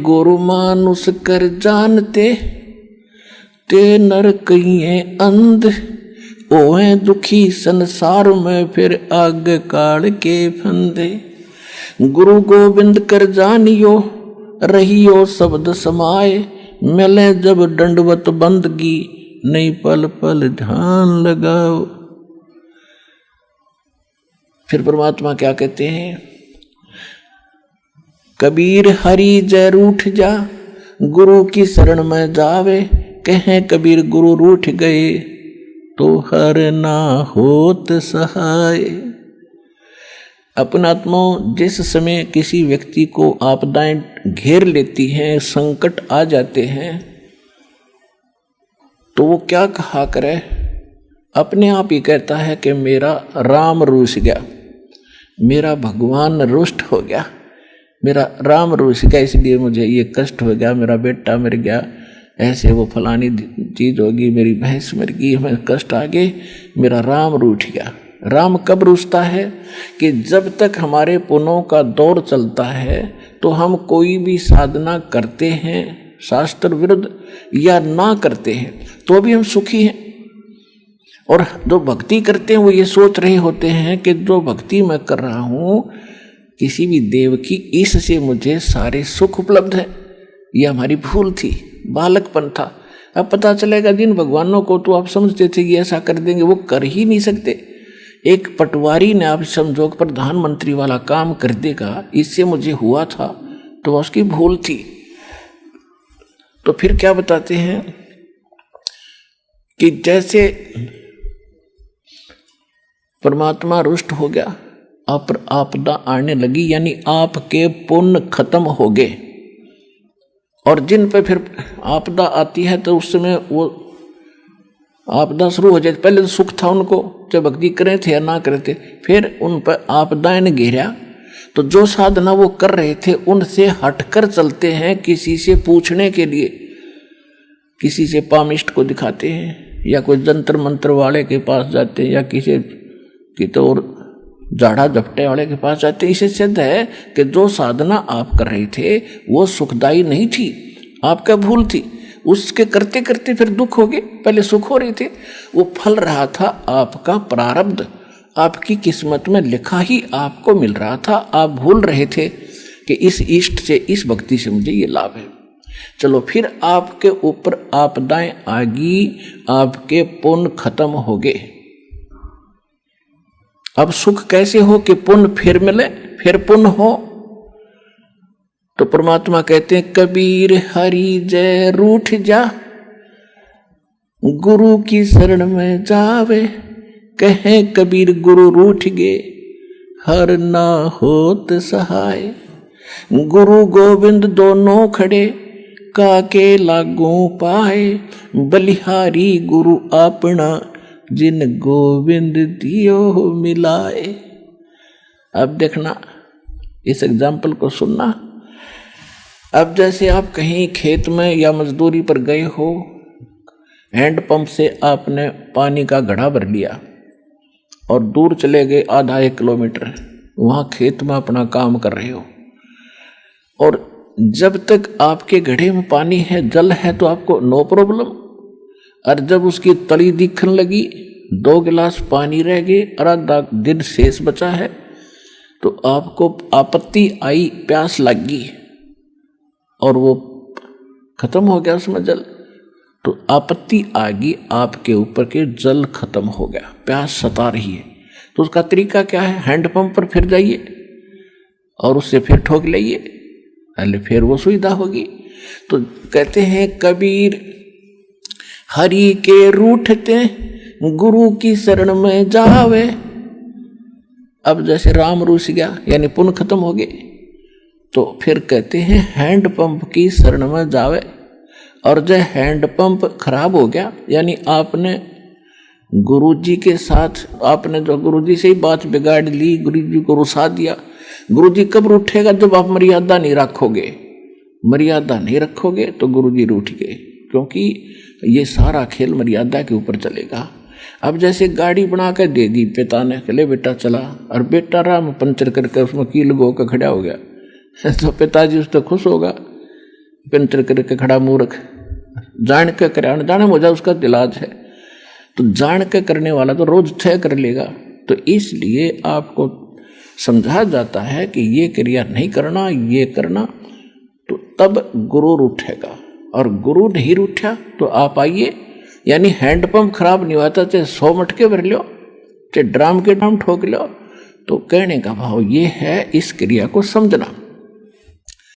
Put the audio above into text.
गुरु मानुष कर जानते ते नर कहिए अंध, ओए दुखी संसार में फिर आगे काल के फंदे। गुरु गोविंद कर जानियो रहियो शब्द समाए, मिले जब दंडवत बंदगी नहीं पल पल ध्यान लगाओ। फिर परमात्मा क्या कहते हैं, कबीर हरि जय रूठ जा, गुरु की शरण में जावे, कहें कबीर गुरु रूठ गए तो हर ना होत सहाय। अपनात्माओं, जिस समय किसी व्यक्ति को आपदाएं घेर लेती हैं, संकट आ जाते हैं, तो वो क्या कहा करे, अपने आप ही कहता है कि मेरा राम रूठ गया, मेरा भगवान रुष्ट हो गया, मेरा राम रूठ गया, इसलिए मुझे ये कष्ट हो गया, मेरा बेटा मर गया, ऐसे वो फलानी चीज होगी, मेरी भैंस मर गई, हमें कष्ट आ गए, मेरा राम रूठ गया। राम कब रूठता है कि जब तक हमारे पुण्यों का दौर चलता है तो हम कोई भी साधना करते हैं शास्त्र विरुद्ध या ना करते हैं तो भी हम सुखी हैं, और जो भक्ति करते हैं वो ये सोच रहे होते हैं कि जो भक्ति मैं कर रहा हूँ किसी भी देव की, इससे मुझे सारे सुख उपलब्ध है। ये हमारी भूल थी, बालकपन था। अब पता चलेगा जिन भगवानों को तो आप समझते थे कि ऐसा कर देंगे, वो कर ही नहीं सकते। एक पटवारी ने आप समझो प्रधानमंत्री वाला काम कर देगा, इससे मुझे हुआ था, तो उसकी भूल थी। तो फिर क्या बताते हैं कि जैसे परमात्मा रुष्ट हो गया, आपदा आने लगी, यानी आपके पुण्य खत्म हो गए, और जिन पे फिर आपदा आती है तो उस समय वो आपदा शुरू हो जाए। पहले तो सुख था उनको, जब भक्ति करे थे या ना करे थे, फिर उन पर आपदाएं ने घेरा, तो जो साधना वो कर रहे थे उनसे हटकर चलते हैं, किसी से पूछने के लिए, किसी से पामिष्ट को दिखाते हैं, या कोई जंतर मंत्र वाले के पास जाते हैं, या किसी की तो और झाड़ा झपटे वाले के पास जाते। इसे सिद्ध है कि जो साधना आप कर रहे थे वो सुखदायी नहीं थी, आपका भूल थी, उसके करते करते फिर दुख हो गए। पहले सुख हो रहे थे, वो फल रहा था आपका प्रारब्ध, आपकी किस्मत में लिखा ही आपको मिल रहा था। आप भूल रहे थे कि इस इष्ट से, इस भक्ति से मुझे ये लाभ है। चलो फिर आपके ऊपर आपदाएं आ गई, आपके पुण्य खत्म हो गए। अब सुख कैसे हो कि पुण्य फिर मिले, फिर पुण्य हो। तो परमात्मा कहते हैं कबीर हरि जय रूठ जा, गुरु की शरण में जावे, कहें कबीर गुरु रूठ गए हर ना होत सहाय। गुरु गोविंद दोनों खड़े काके लागू पाए, बलिहारी गुरु अपना जिन गोविंद दियो मिलाए। अब देखना, इस एग्जाम्पल को सुनना। अब जैसे आप कहीं खेत में या मजदूरी पर गए हो, हैंडपंप से आपने पानी का घड़ा भर लिया और दूर चले गए आधा 1 किलोमीटर, वहाँ खेत में अपना काम कर रहे हो, और जब तक आपके घड़े में पानी है, जल है, तो आपको नो प्रॉब्लम। और जब उसकी तली दिखने लगी, 2 गिलास पानी रह गए और आधा दिन शेष बचा है, तो आपको आपत्ति आई, प्यास लग गई और वो खत्म हो गया उसमें जल, तो आपत्ति आ गई आपके ऊपर के, जल खत्म हो गया, प्यास सता रही है। तो उसका तरीका क्या है, हैंडपंप पर फिर जाइए और उससे फिर ठोक लाइए, पहले फिर वो सुविधा होगी। तो कहते हैं कबीर हरि के रूठते गुरु की शरण में जावे। अब जैसे राम रूठ गया, यानी पुण्य खत्म हो गए, तो फिर कहते हैं हैंडपंप की शरण में जावे। और जब हैंडपंप खराब हो गया, यानी आपने गुरुजी के साथ, आपने जो गुरुजी से ही बात बिगाड़ ली, गुरुजी को रुसा दिया। गुरुजी कब रूठेगा, जब आप मर्यादा नहीं रखोगे। मर्यादा नहीं रखोगे तो गुरुजी रूठ गए, क्योंकि ये सारा खेल मर्यादा के ऊपर चलेगा। अब जैसे गाड़ी बना कर दे दी पिता ने, ले बेटा चला, और बेटा राम पंचर करके उसमें कील गो का खड़ा हो गया, तो पिताजी उस पर खुश होगा पिंतर करके खड़ा मूर्ख, जान के करे अनजाने हो जाए उसका इलाज है। तो जान के करने वाला तो रोज तय कर लेगा। तो इसलिए आपको समझा जाता है कि ये क्रिया नहीं करना, ये करना, तो तब गुरु रूठेगा। और गुरु नहीं रूठा तो आप आइए, यानी हैंडपंप खराब नहीं होता, चाहे 100 मटके भर लो, चाहे ड्राम के ड्राम ठोक लो। तो कहने का भाव ये है, इस क्रिया को समझना।